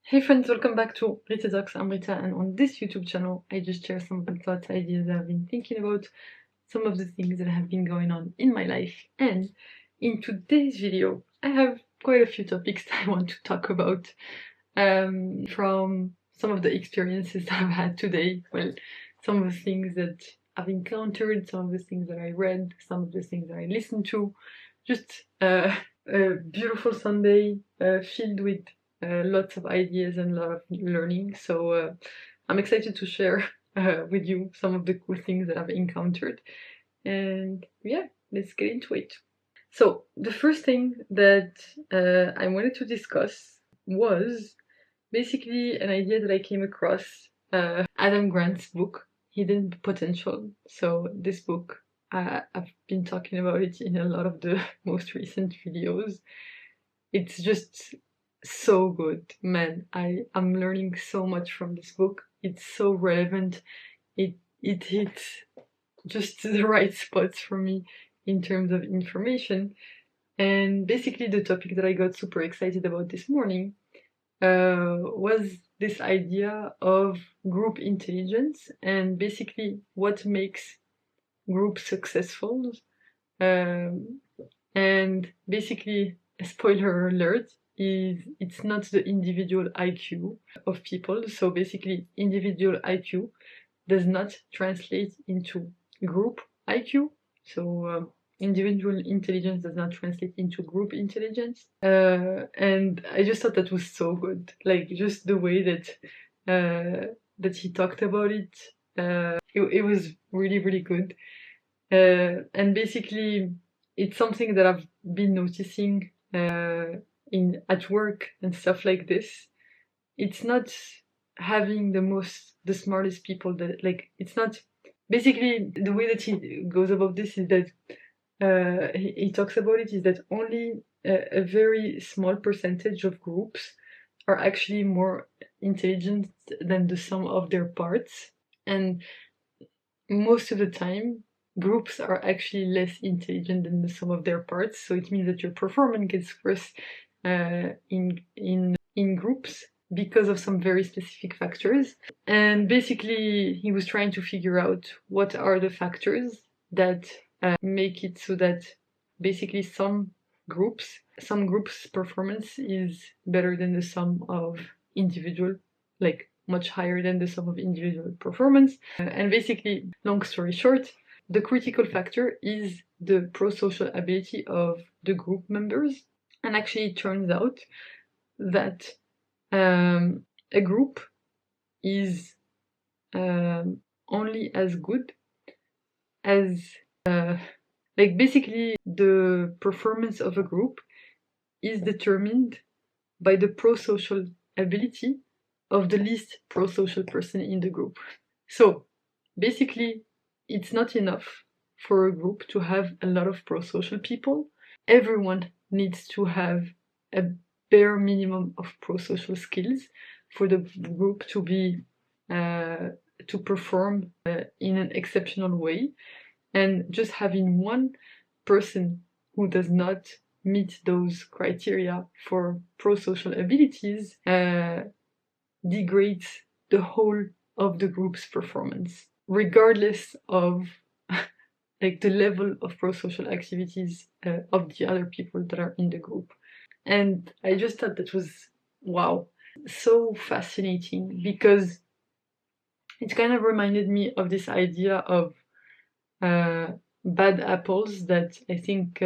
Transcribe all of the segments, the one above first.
Hey friends, welcome back to Rita Talks. I'm Rita, and on this YouTube channel, I just share some of the thoughts, ideas that I've been thinking about, some of the things that have been going on in my life. And in today's video, I have quite a few topics that I want to talk about from some of the experiences that I've had today. Well, some of the things that I've encountered, some of the things that I read, some of the things that I listened to. Just a beautiful Sunday filled with lots of ideas and a lot of learning. So I'm excited to share with you some of the cool things that I've encountered. And yeah, let's get into it. So the first thing that I wanted to discuss was basically an idea that I came across Adam Grant's book, Hidden Potential. So this book, I've been talking about it in a lot of the most recent videos. It's just so good, man. I'm learning so much from this book. It's so relevant. It hits just the right spots for me in terms of information. And basically the topic that I got super excited about this morning was this idea of group intelligence and basically what makes groups successful. And basically, spoiler alert, is it's not the individual IQ of people. So basically, individual IQ does not translate into group IQ. So individual intelligence does not translate into group intelligence. And I just thought that was so good. Like just the way that he talked about it. It was really, really good. And basically, it's something that I've been noticing at work and stuff like this. It's not having the smartest people that like it's not basically the way that he goes about this is that he talks about it is that only a very small percentage of groups are actually more intelligent than the sum of their parts, and most of the time groups are actually less intelligent than the sum of their parts. So it means that your performance gets worse in groups because of some very specific factors. And basically he was trying to figure out what are the factors that make it so that basically some groups performance is better than the sum of individual, like much higher than the sum of individual performance. And basically, long story short, the critical factor is the pro-social ability of the group members. And actually it turns out that a group is only as good as like basically the performance of a group is determined by the pro-social ability of the least pro-social person in the group. So basically it's not enough for a group to have a lot of pro-social people. Everyone needs to have a bare minimum of pro-social skills for the group to be to perform in an exceptional way. And just having one person who does not meet those criteria for pro-social abilities degrades the whole of the group's performance, regardless of like the level of pro-social activities of the other people that are in the group. And I just thought that was, wow, so fascinating, because it kind of reminded me of this idea of bad apples that I think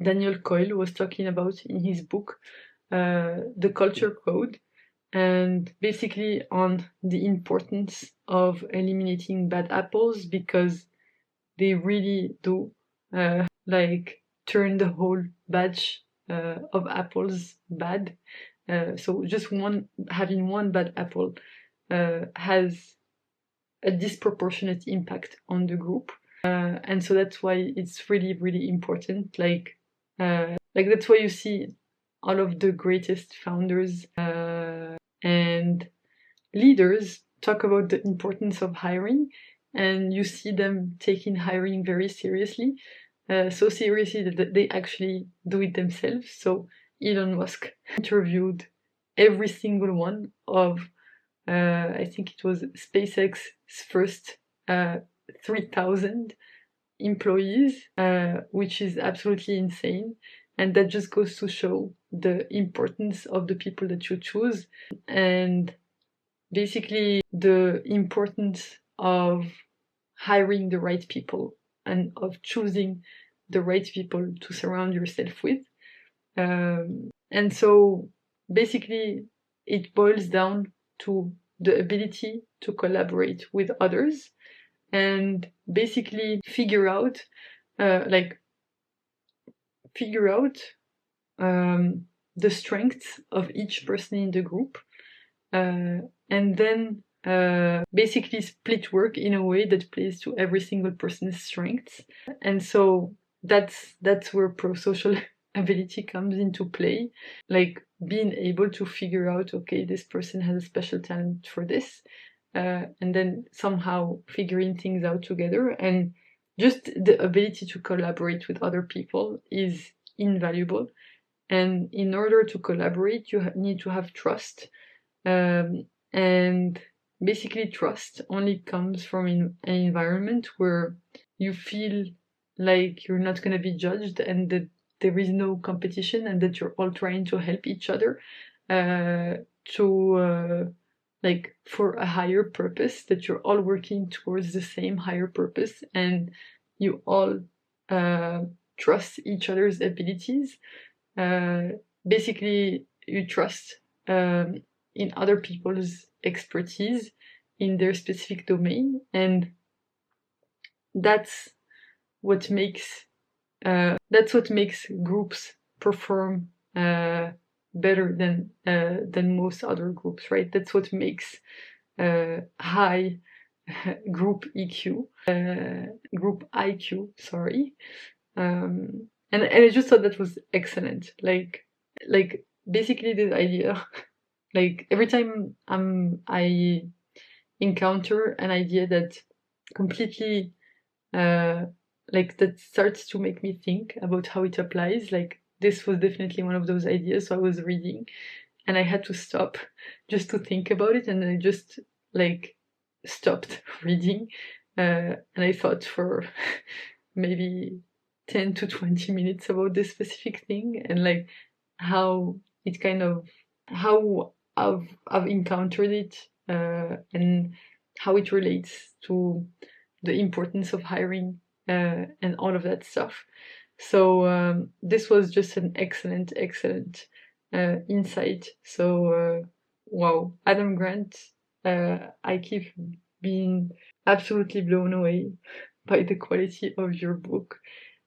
Daniel Coyle was talking about in his book, The Culture Code, and basically on the importance of eliminating bad apples, because they really do like turn the whole batch of apples bad. So just having one bad apple has a disproportionate impact on the group. And so that's why it's really, really important. Like that's why you see all of the greatest founders and leaders talk about the importance of hiring, and you see them taking hiring very seriously, so seriously that they actually do it themselves. So Elon Musk interviewed every single one of, I think it was SpaceX's first 3,000 employees, which is absolutely insane. And that just goes to show the importance of the people that you choose, and basically the importance of hiring the right people and of choosing the right people to surround yourself with. And so basically it boils down to the ability to collaborate with others and basically figure out the strengths of each person in the group, and then basically split work in a way that plays to every single person's strengths. And so that's where pro-social ability comes into play, like being able to figure out, okay, this person has a special talent for this, and then somehow figuring things out together. And just the ability to collaborate with other people is invaluable. And in order to collaborate, you need to have trust. And basically trust only comes from an environment where you feel like you're not going to be judged, and that there is no competition, and that you're all trying to help each other like for a higher purpose, that you're all working towards the same higher purpose, and you all trust each other's abilities. Basically you trust in other people's expertise in their specific domain, and that's what makes groups perform better than most other groups, right? That's what makes high group IQ, sorry. And I just thought that was excellent. Like basically this idea, like every time I encounter an idea that completely like that starts to make me think about how it applies, like this was definitely one of those ideas. So I was reading and I had to stop just to think about it, and I just like stopped reading, and I thought for maybe 10 to 20 minutes about this specific thing, and like how it kind of, how I've encountered it, and how it relates to the importance of hiring, and all of that stuff. So this was just an excellent insight. So wow, Adam Grant, I keep being absolutely blown away by the quality of your book.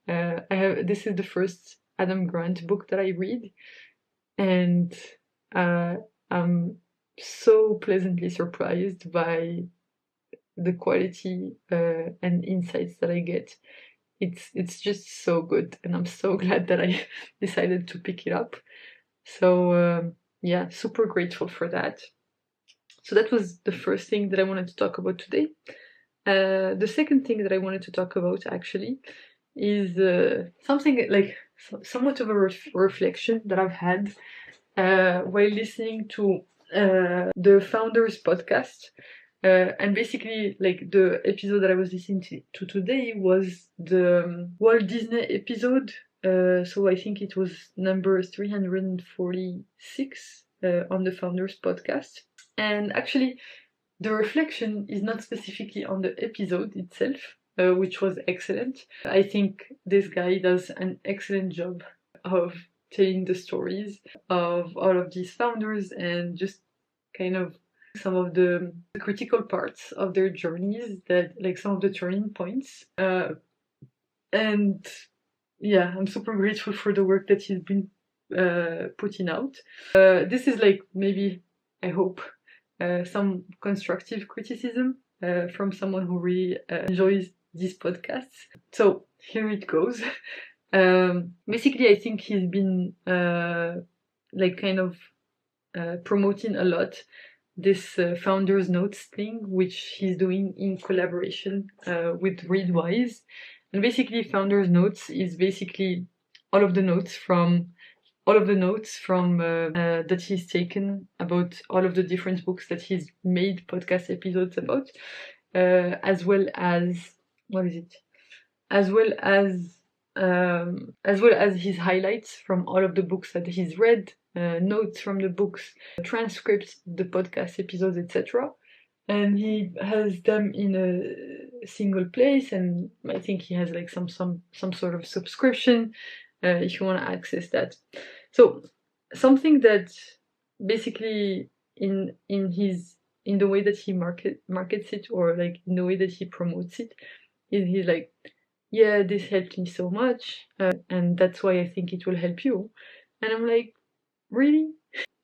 This is the first Adam Grant book that I read, and I'm so pleasantly surprised by the quality and insights that I get. It's just so good, and I'm so glad that I decided to pick it up. So yeah, super grateful for that. So that was the first thing that I wanted to talk about today. The second thing that I wanted to talk about actually is something like somewhat of a reflection that I've had while listening to the Founders podcast. And basically, like the episode that I was listening to today was the Walt Disney episode. So I think it was number 346 on the Founders podcast. And actually, the reflection is not specifically on the episode itself, which was excellent. I think this guy does an excellent job of telling the stories of all of these founders, and just kind of some of the critical parts of their journeys, that like some of the turning points. And yeah, I'm super grateful for the work that he's been putting out. This is like maybe, I hope, some constructive criticism from someone who really enjoys these podcasts. So here it goes. Basically, I think he's been like kind of promoting a lot this Founders Notes thing, which he's doing in collaboration with Readwise. And basically, Founders Notes is basically all of the notes from all of the notes from that he's taken about all of the different books that he's made podcast episodes about, as well as as well as his highlights from all of the books that he's read, notes from the books, transcripts, the podcast episodes, etc. And he has them in a single place, and I think he has like some sort of subscription if you want to access that. So something that basically in the way that he markets it, or like in the way that he promotes it, is he's like, yeah, this helped me so much, and that's why I think it will help you. And I'm like, really?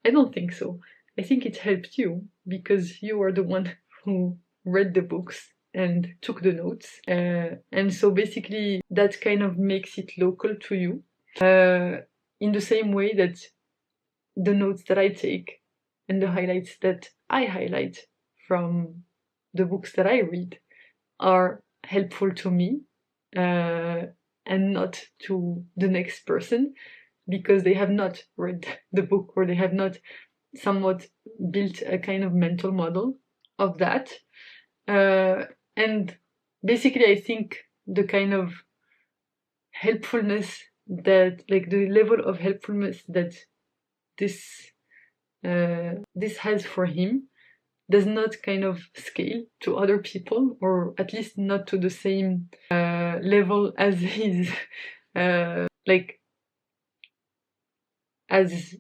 I don't think so. I think it helped you because you are the one who read the books and took the notes. And so basically that kind of makes it local to you. In the same way that the notes that I take and the highlights that I highlight from the books that I read are helpful to me, and not to the next person, because they have not read the book, or they have not somewhat built a kind of mental model of that. And basically I think the kind of helpfulness that, like the level of helpfulness that this has for him does not kind of scale to other people, or at least not to the same level as his like as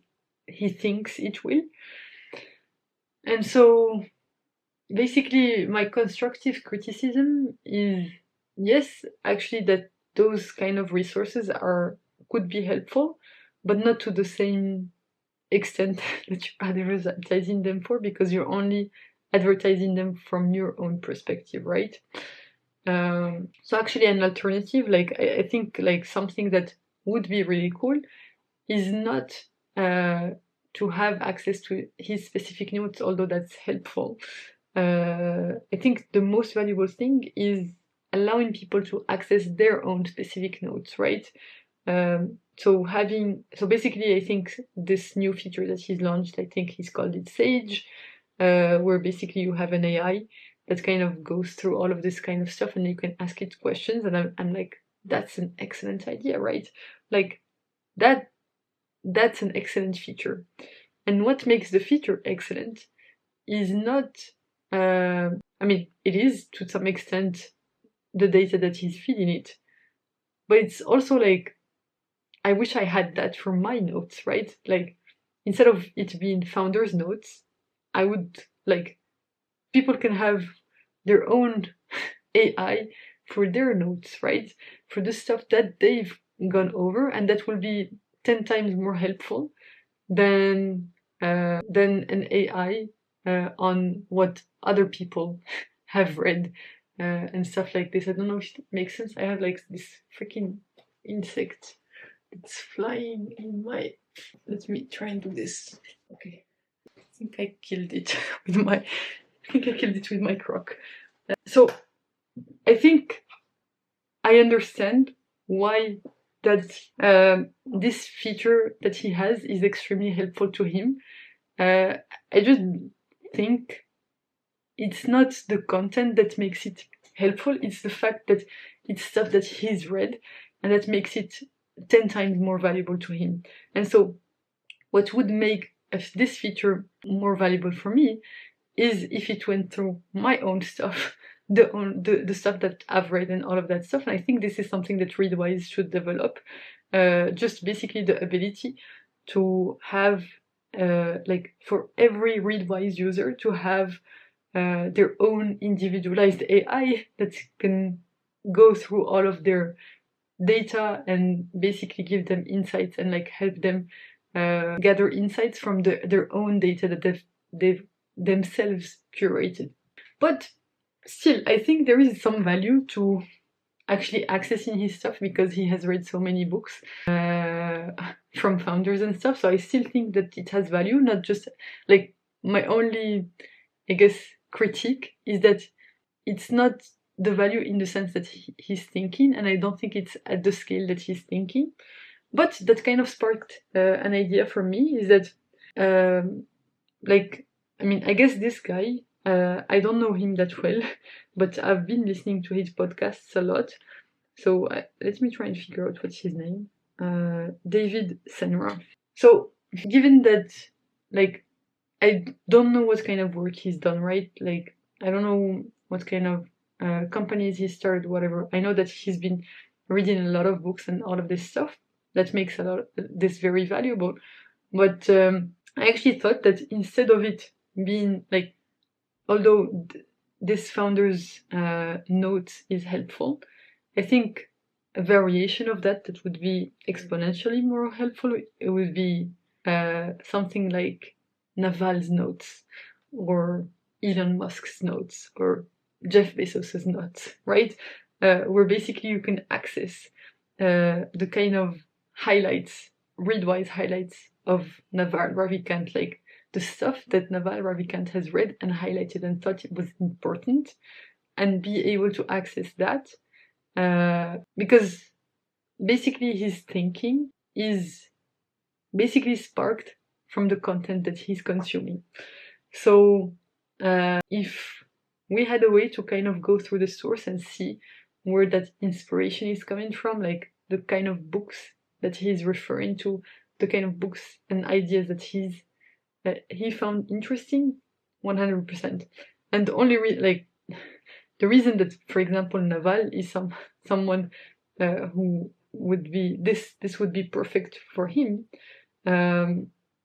he thinks it will. And so basically my constructive criticism is, yes, actually, that those kind of resources could be helpful, but not to the same extent that you're advertising them for, because you're only advertising them from your own perspective, right? So actually an alternative, like I think like something that would be really cool is not to have access to his specific notes, although that's helpful. I think the most valuable thing is allowing people to access their own specific notes, right? So basically I think this new feature that he's launched, I think he's called it Sage, where basically you have an AI that kind of goes through all of this kind of stuff, and you can ask it questions, and I'm like, that's an excellent idea, right? Like that's an excellent feature. And what makes the feature excellent is not, I mean, it is to some extent the data that he's feeding it, but it's also like, I wish I had that for my notes, right? Like, instead of it being founders' notes, I would, like, people can have their own AI for their notes, right? For the stuff that they've gone over, and that will be 10 times more helpful than an AI on what other people have read, and stuff like this. I don't know if it makes sense. I have like this freaking insect. It's flying in my... Let me try and do this. Okay. I think I killed it with my crock. So I think I understand why that this feature that he has is extremely helpful to him. I just think it's not the content that makes it helpful, it's the fact that it's stuff that he's read, and that makes it 10 times more valuable to him. And so what would make this feature more valuable for me is if it went through my own stuff, the stuff that I've read and all of that stuff. And I think this is something that Readwise should develop, just basically the ability to have, like for every Readwise user to have their own individualized AI that can go through all of their data and basically give them insights and like help them gather insights from their own data that they've themselves curated. But still, I think there is some value to actually accessing his stuff, because he has read so many books from founders and stuff. So I still think that it has value, not just like my only, I guess, critique is that it's not the value in the sense that he's thinking, and I don't think it's at the scale that he's thinking. but that kind of sparked an idea for me, is that like, I mean, I guess this guy, I don't know him that well, but I've been listening to his podcasts a lot. So let me try and figure out what's his name. David Senra. So given that, like, I don't know what kind of work he's done, right? Like, I don't know what kind of companies he started, whatever. I know that he's been reading a lot of books and all of this stuff. That makes a lot of this very valuable. But I actually thought that instead of it being like, although this founder's note is helpful, I think a variation of that would be exponentially more helpful. It would be something like Naval's notes, or Elon Musk's notes, or Jeff Bezos's notes, right? Where basically you can access the kind of highlights, Readwise highlights of Naval Ravikant, like the stuff that Naval Ravikant has read and highlighted and thought it was important, and be able to access that. Because basically his thinking is basically sparked from the content that he's consuming. So if we had a way to kind of go through the source and see where that inspiration is coming from, like the kind of books that he's referring to, the kind of books and ideas that he found interesting, 100%. And the only the reason that, for example, Naval is someone who would be this would be perfect for him,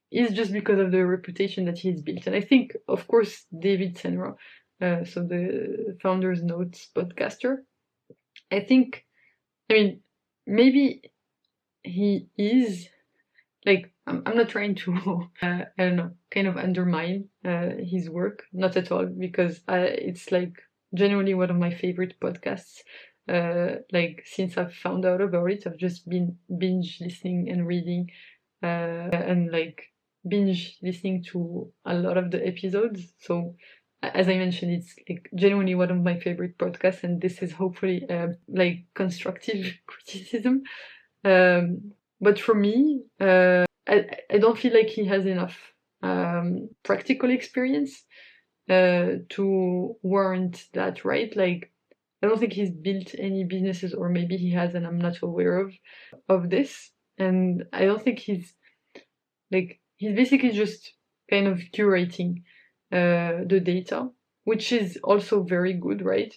is just because of the reputation that he's built. And I think, of course, David Senra, so the Founder's Notes podcaster, I think, I mean, maybe he is, like, I'm not trying to, I don't know, kind of undermine his work, not at all, because it's like genuinely one of my favorite podcasts. Like, since I've found out about it, I've just been binge listening and reading, and like binge listening to a lot of the episodes. So as I mentioned, it's like genuinely one of my favorite podcasts, and this is hopefully like constructive criticism. But for me, I don't feel like he has enough practical experience to warrant that, right? Like, I don't think he's built any businesses, or maybe he has and I'm not aware of this. And I don't think he's basically just kind of curating the data, which is also very good, right?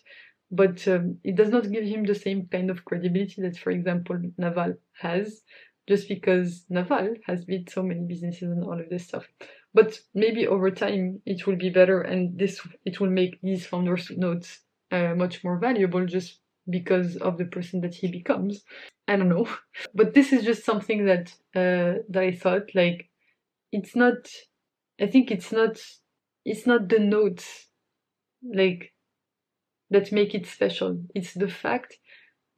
But it does not give him the same kind of credibility that, for example, Naval has, just because Naval has built so many businesses and all of this stuff. But maybe over time it will be better, and it will make these founders' notes much more valuable, just because of the person that he becomes. I don't know, but this is just something that I thought, like, it's not. I think it's not the notes, like, that make it special. It's the fact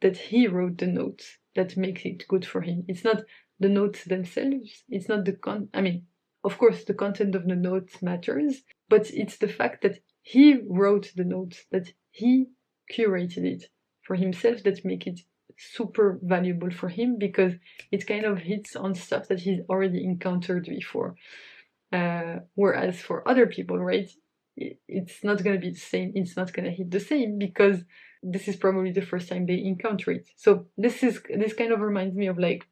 that he wrote the notes that makes it good for him. It's not the notes themselves. It's not I mean, of course, the content of the notes matters, but it's the fact that he wrote the notes, that he curated it for himself, that make it super valuable for him, because it kind of hits on stuff that he's already encountered before. Whereas for other people, right, it's not going to be the same. It's not going to hit the same, because this is probably the first time they encounter it. So this kind of reminds me of like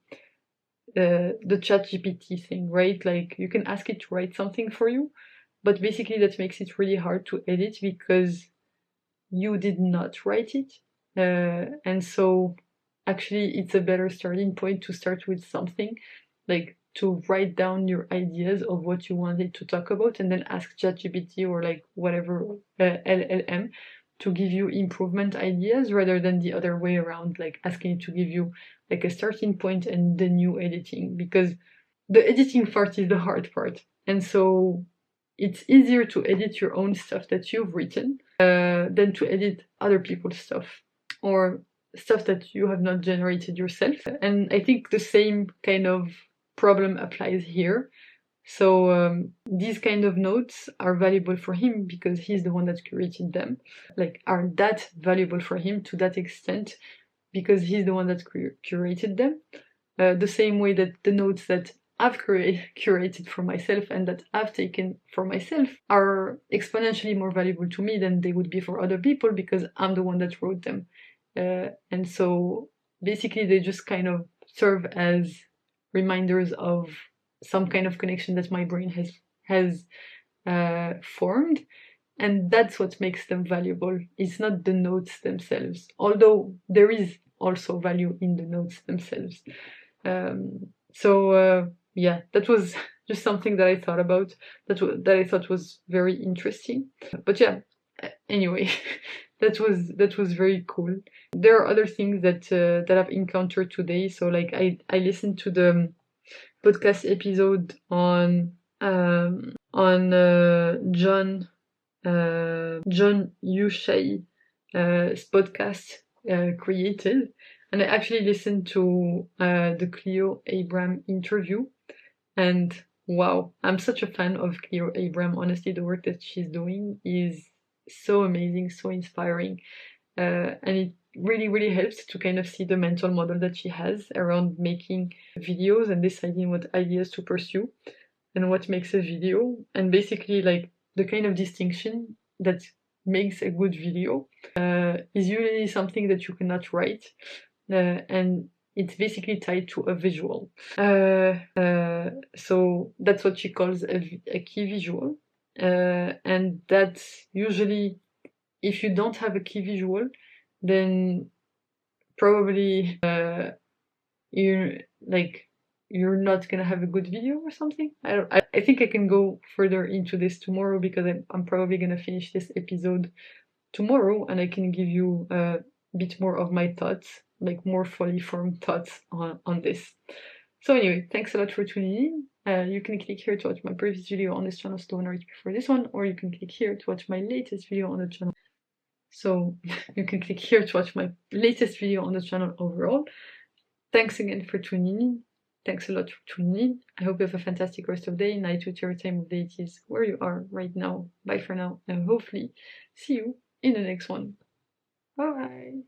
the ChatGPT thing, right? Like, you can ask it to write something for you, but basically that makes it really hard to edit because you did not write it. And so actually it's a better starting point to start with something, like to write down your ideas of what you wanted to talk about, and then ask ChatGPT or like whatever LLM to give you improvement ideas, rather than the other way around, like asking it to give you like a starting point and then you editing, because the editing part is the hard part. And so it's easier to edit your own stuff that you've written than to edit other people's stuff, or stuff that you have not generated yourself. And I think the same kind of problem applies here. So these kind of notes are valuable for him because he's the one that curated them, like are that valuable for him to that extent because he's the one that curated them. the same way that the notes that I've curated for myself and that I've taken for myself are exponentially more valuable to me than they would be for other people because I'm the one that wrote them. And so basically they just kind of serve as reminders of some kind of connection that my brain has formed, and that's what makes them valuable. It's not the notes themselves, although there is also value in the notes themselves. Yeah, that was just something that I thought about, that I thought was very interesting. But yeah, anyway, that was very cool. There are other things that I've encountered today. So like I listened to the podcast episode on John Yushai's podcast Created, and I actually listened to the Cleo Abram interview, and wow, I'm such a fan of Cleo Abram. Honestly, the work that she's doing is so amazing, so inspiring, and it really helps to kind of see the mental model that she has around making videos and deciding what ideas to pursue and what makes a video, and basically like the kind of distinction that makes a good video is usually something that you cannot write, and it's basically tied to a visual. So that's what she calls a key visual, and that's usually, if you don't have a key visual, then probably you're not gonna have a good video or something. I think I can go further into this tomorrow because I'm probably gonna finish this episode tomorrow, and I can give you a bit more of my thoughts, like more fully formed thoughts on this. So anyway, thanks a lot for tuning in. You can click here to watch my previous video on this channel, so don't worry for this one, or you can click here to watch my latest video on the channel. So you can click here to watch my latest video on the channel overall. Thanks again for tuning in. Thanks a lot for tuning in. I hope you have a fantastic rest of day, night, whatever time of day it is, where you are right now. Bye for now, and hopefully see you in the next one. Bye.